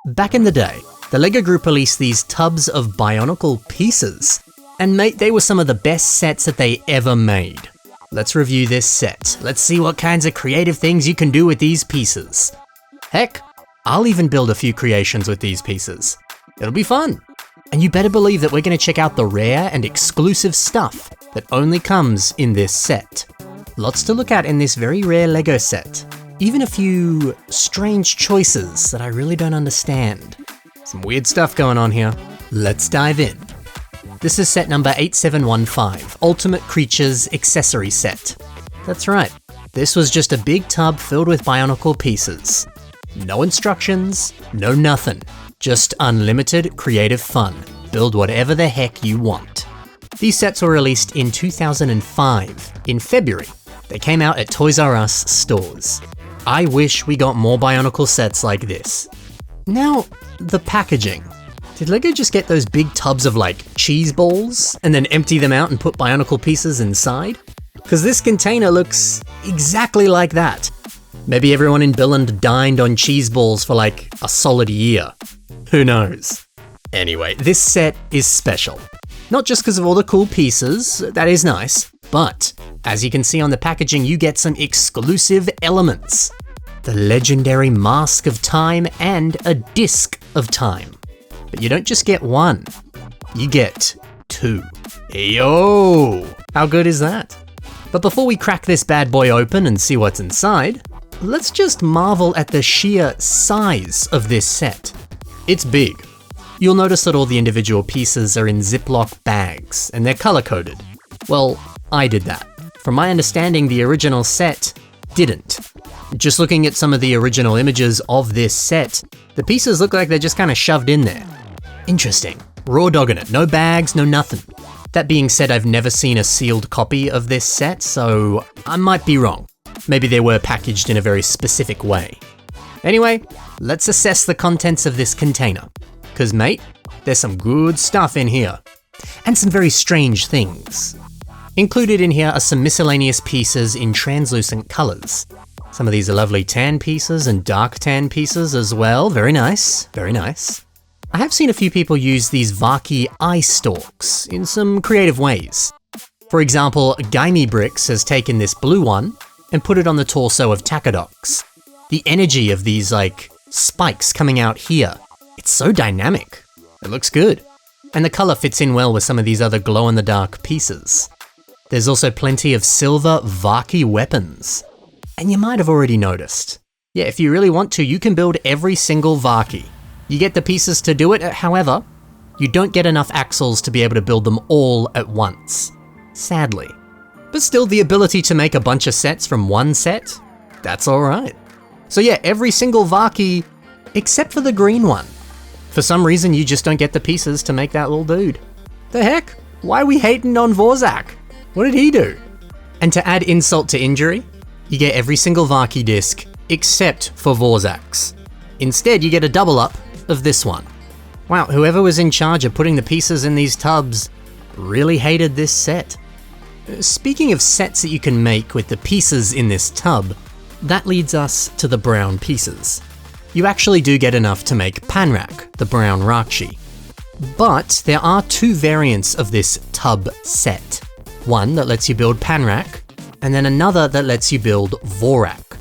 Back in the day, the LEGO Group released these tubs of Bionicle pieces, and mate, they were some of the best sets that they ever made. Let's review this set. Let's see what kinds of creative things you can do with these pieces. Heck, I'll even build a few creations with these pieces. It'll be fun. And you better believe that we're going to check out the rare and exclusive stuff that only comes in this set. Lots to look at in this very rare LEGO set. Even a few strange choices that I really don't understand. Some weird stuff going on here. Let's dive in. This is set number 8715, Ultimate Creatures Accessory Set. That's right, this was just a big tub filled with Bionicle pieces. No instructions, no nothing. Just unlimited creative fun. Build whatever the heck you want. These sets were released in 2005, in February. They came out at Toys R Us stores. I wish we got more Bionicle sets like this. Now, the packaging. Did LEGO just get those big tubs of like cheese balls and then empty them out and put Bionicle pieces inside? Because this container looks exactly like that. Maybe everyone in Billund dined on cheese balls for like a solid year. Who knows? Anyway, this set is special. Not just because of all the cool pieces, that is nice, but as you can see on the packaging, you get some exclusive elements. The legendary Mask of Time and a Disc of Time. But you don't just get one, you get two. Yo! How good is that? But before we crack this bad boy open and see what's inside, let's just marvel at the sheer size of this set. It's big. You'll notice that all the individual pieces are in Ziploc bags, and they're color-coded. Well, I did that. From my understanding, the original set didn't. Just looking at some of the original images of this set, the pieces look like they're just kind of shoved in there. Interesting. Raw dogging it. No bags, no nothing. That being said, I've never seen a sealed copy of this set, so I might be wrong. Maybe they were packaged in a very specific way. Anyway, let's assess the contents of this container. Cause mate, there's some good stuff in here. And some very strange things. Included in here are some miscellaneous pieces in translucent colors. Some of these are lovely tan pieces and dark tan pieces as well. Very nice, very nice. I have seen a few people use these Vaki eye stalks in some creative ways. For example, Gaimi Bricks has taken this blue one and put it on the torso of Takodox. The energy of these like spikes coming out here, it's so dynamic. It looks good. And the color fits in well with some of these other glow-in-the-dark pieces. There's also plenty of silver Vaki weapons. And you might have already noticed. Yeah, if you really want to, you can build every single Vaki. You get the pieces to do it, however, you don't get enough axles to be able to build them all at once. Sadly. But still, the ability to make a bunch of sets from one set, that's alright. So yeah, every single Vaki, except for the green one. For some reason, you just don't get the pieces to make that little dude. The heck? Why are we hating on Vorzak? What did he do? And to add insult to injury, you get every single Vaki disc except for Vorzak's. Instead, you get a double up of this one. Wow, whoever was in charge of putting the pieces in these tubs really hated this set. Speaking of sets that you can make with the pieces in this tub, that leads us to the brown pieces. You actually do get enough to make Panrak, the brown Rakshi. But there are two variants of this tub set. One that lets you build Panrak, and then another that lets you build Vorak.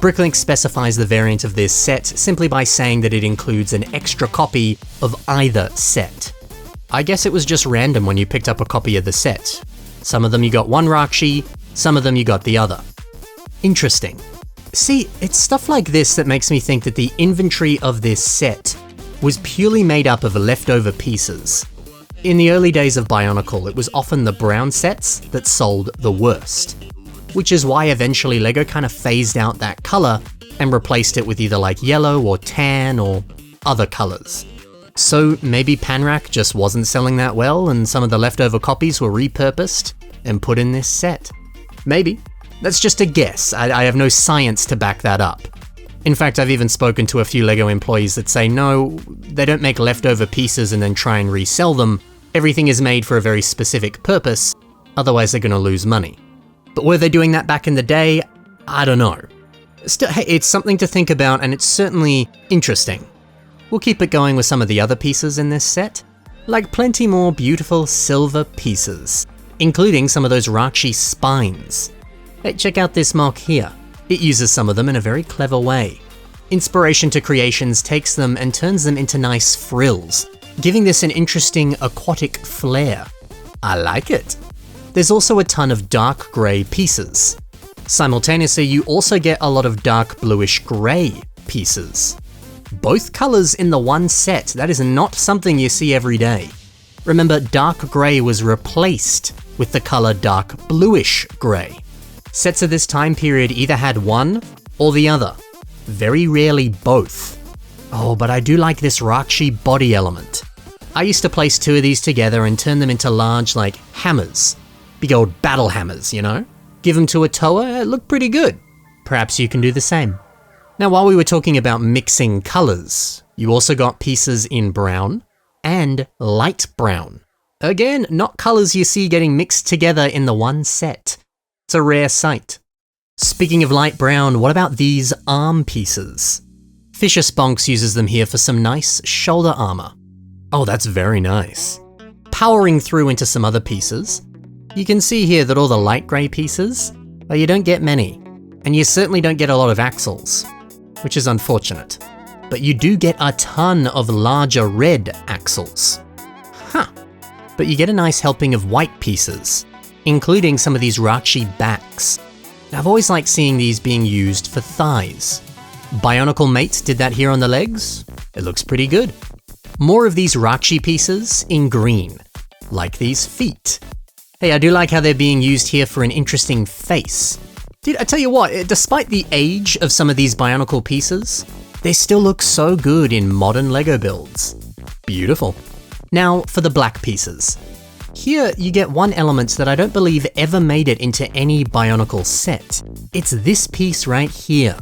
Bricklink specifies the variant of this set simply by saying that it includes an extra copy of either set. I guess it was just random when you picked up a copy of the set. Some of them you got one Rakshi, some of them you got the other. Interesting. See, it's stuff like this that makes me think that the inventory of this set was purely made up of leftover pieces. In the early days of Bionicle, it was often the brown sets that sold the worst. Which is why eventually LEGO kind of phased out that color and replaced it with either like yellow or tan or other colors. So maybe Panrak just wasn't selling that well and some of the leftover copies were repurposed and put in this set. Maybe. That's just a guess. I have no science to back that up. In fact, I've even spoken to a few LEGO employees that say no, they don't make leftover pieces and then try and resell them. Everything is made for a very specific purpose, otherwise they're going to lose money. But were they doing that back in the day? I don't know. Still, hey, it's something to think about and it's certainly interesting. We'll keep it going with some of the other pieces in this set, like plenty more beautiful silver pieces, including some of those Rakshi spines. Hey, check out this MOC here. It uses some of them in a very clever way. Inspiration to Creations takes them and turns them into nice frills, giving this an interesting aquatic flair. I like it. There's also a ton of dark grey pieces. Simultaneously, you also get a lot of dark bluish grey pieces. Both colours in the one set, that is not something you see every day. Remember, dark grey was replaced with the colour dark bluish grey. Sets of this time period either had one or the other. Very rarely both. Oh, but I do like this Rakshi body element. I used to place two of these together and turn them into large, like, hammers. Big old battle hammers, you know? Give them to a Toa, it looked pretty good. Perhaps you can do the same. Now, while we were talking about mixing colours, you also got pieces in brown and light brown. Again, not colours you see getting mixed together in the one set. It's a rare sight. Speaking of light brown, what about these arm pieces? Fisher Sponks uses them here for some nice shoulder armor. Oh, that's very nice. Powering through into some other pieces, you can see here that all the light grey pieces, well, you don't get many, and you certainly don't get a lot of axles, which is unfortunate. But you do get a ton of larger red axles. Huh. But you get a nice helping of white pieces, including some of these Rakshi backs. I've always liked seeing these being used for thighs. Bionicle Mate did that here on the legs. It looks pretty good. More of these Rakshi pieces in green, like these feet. Hey, I do like how they're being used here for an interesting face. Dude, I tell you what, despite the age of some of these Bionicle pieces, they still look so good in modern LEGO builds. Beautiful. Now for the black pieces. Here you get one element that I don't believe ever made it into any Bionicle set. It's this piece right here.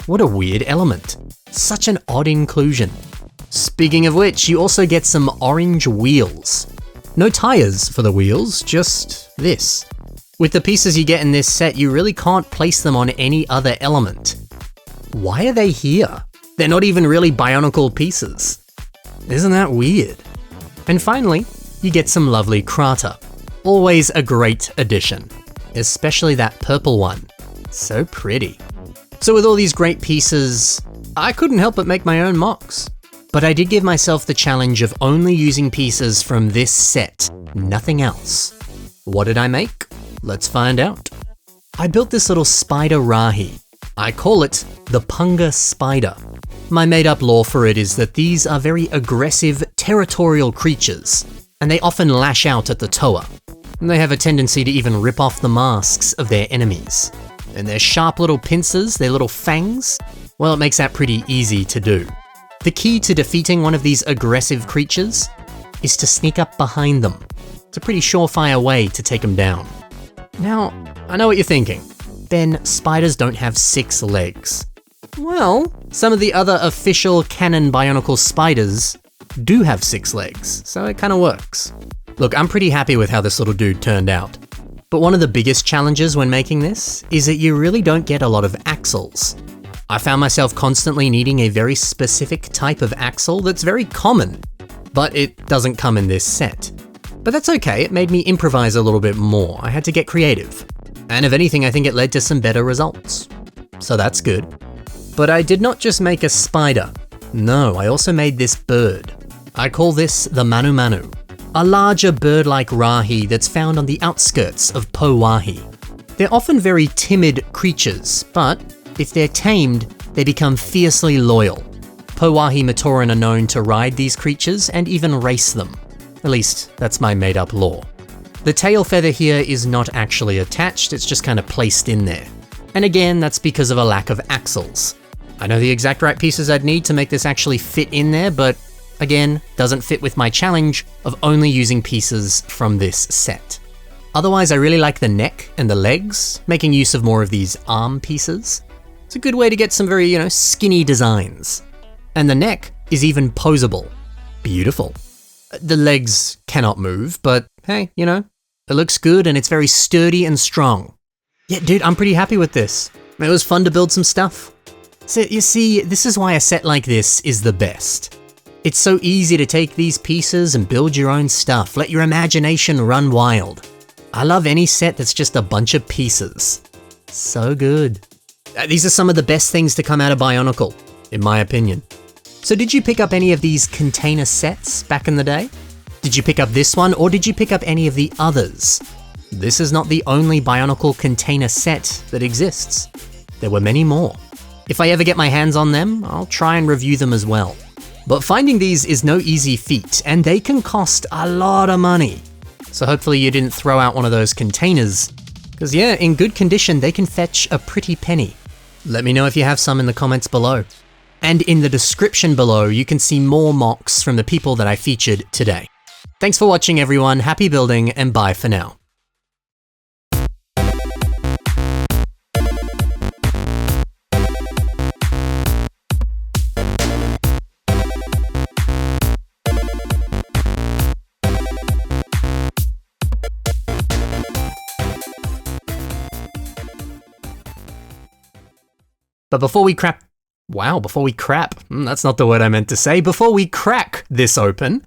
What a weird element. Such an odd inclusion. Speaking of which, you also get some orange wheels. No tires for the wheels, just this. With the pieces you get in this set, you really can't place them on any other element. Why are they here? They're not even really Bionicle pieces. Isn't that weird? And finally, you get some lovely Krata. Always a great addition, especially that purple one. So pretty. So with all these great pieces, I couldn't help but make my own MOCs. But I did give myself the challenge of only using pieces from this set, nothing else. What did I make? Let's find out. I built this little spider Rahi. I call it the Punga Spider. My made-up lore for it is that these are very aggressive, territorial creatures, and they often lash out at the Toa. And they have a tendency to even rip off the masks of their enemies. And their sharp little pincers, their little fangs, well, it makes that pretty easy to do. The key to defeating one of these aggressive creatures is to sneak up behind them. It's a pretty surefire way to take them down. Now, I know what you're thinking. Ben, spiders don't have 6 legs. Well, some of the other official canon Bionicle spiders do have 6 legs, so it kind of works. Look, I'm pretty happy with how this little dude turned out. But one of the biggest challenges when making this is that you really don't get a lot of axles. I found myself constantly needing a very specific type of axle that's very common, but it doesn't come in this set. But that's okay, it made me improvise a little bit more. I had to get creative. And if anything, I think it led to some better results. So that's good. But I did not just make a spider. No, I also made this bird. I call this the Manu Manu, a larger bird-like Rahi that's found on the outskirts of Powahi. They're often very timid creatures, but if they're tamed, they become fiercely loyal. Powahi Matoran are known to ride these creatures and even race them. At least, that's my made-up lore. The tail feather here is not actually attached, it's just kind of placed in there. And again, that's because of a lack of axles. I know the exact right pieces I'd need to make this actually fit in there, but again, doesn't fit with my challenge of only using pieces from this set. Otherwise, I really like the neck and the legs, making use of more of these arm pieces. It's a good way to get some very, skinny designs. And the neck is even posable. Beautiful. The legs cannot move, but hey, it looks good and it's very sturdy and strong. Yeah, dude, I'm pretty happy with this. It was fun to build some stuff. So you see, this is why a set like this is the best. It's so easy to take these pieces and build your own stuff. Let your imagination run wild. I love any set that's just a bunch of pieces. So good. These are some of the best things to come out of Bionicle, in my opinion. So did you pick up any of these container sets back in the day? Did you pick up this one, or did you pick up any of the others? This is not the only Bionicle container set that exists. There were many more. If I ever get my hands on them, I'll try and review them as well. But finding these is no easy feat, and they can cost a lot of money. So hopefully you didn't throw out one of those containers, because yeah, in good condition, they can fetch a pretty penny. Let me know if you have some in the comments below. And in the description below, you can see more MOCs from the people that I featured today. Thanks for watching everyone, happy building, and bye for now. But before we crack this open,